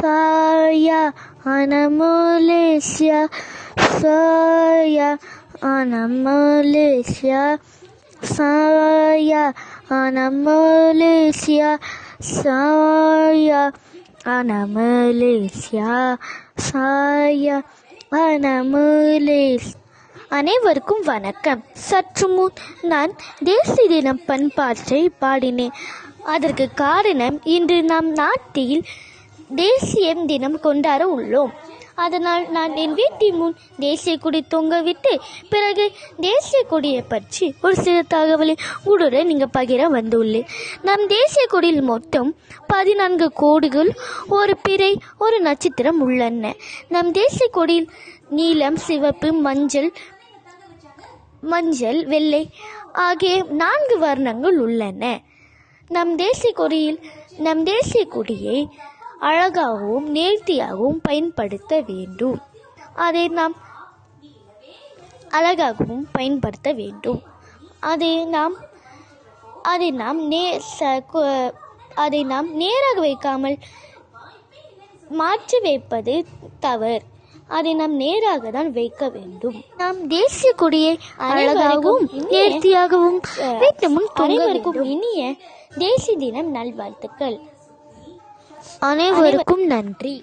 Saya anak Malaysia, saya anak Malaysia, saya anak Malaysia, saya anak Malaysia, saya anak Malaysia. அனைவருக்கும் வணக்கம். சற்று முன் நான் தேசிய தினம் பண்பாட்டை பாடினேன். அதற்கு காரணம், இன்று நம் நாட்டில் தேசிய தினம் கொண்டாட உள்ளோம். அதனால் நான் என் வீட்டின் முன் தேசிய கொடி தொங்கவிட்டு பிறகு தேசிய கொடியை பற்றி ஒரு சில தகவலை உடன் நீங்கள் பகிர வந்துள்ளேன். நம் தேசிய கொடியில் மொத்தம் 14 கோடுகள், ஒரு பிறை, ஒரு நட்சத்திரம் உள்ளன. நம் தேசிய கொடியில் நீலம், சிவப்பு, மஞ்சள், வெள்ளை ஆகிய 4 வர்ணங்கள் உள்ளன. நம் தேசிய கொடியை அழகாகவும் நேர்த்தியாகவும் பயன்படுத்த வேண்டும். அதை நாம் நேராக வைக்காமல் மாற்றி வைப்பது தவறு. அதை நாம் நேராக தான் வைக்க வேண்டும். நாம் தேசிய கொடியை அழகாகவும் நேர்த்தியாகவும் வீட்டு முன் அனைவருக்கும் இனிய தேசிய தினம் நல்வாழ்த்துக்கள். அனைவருக்கும் நன்றி.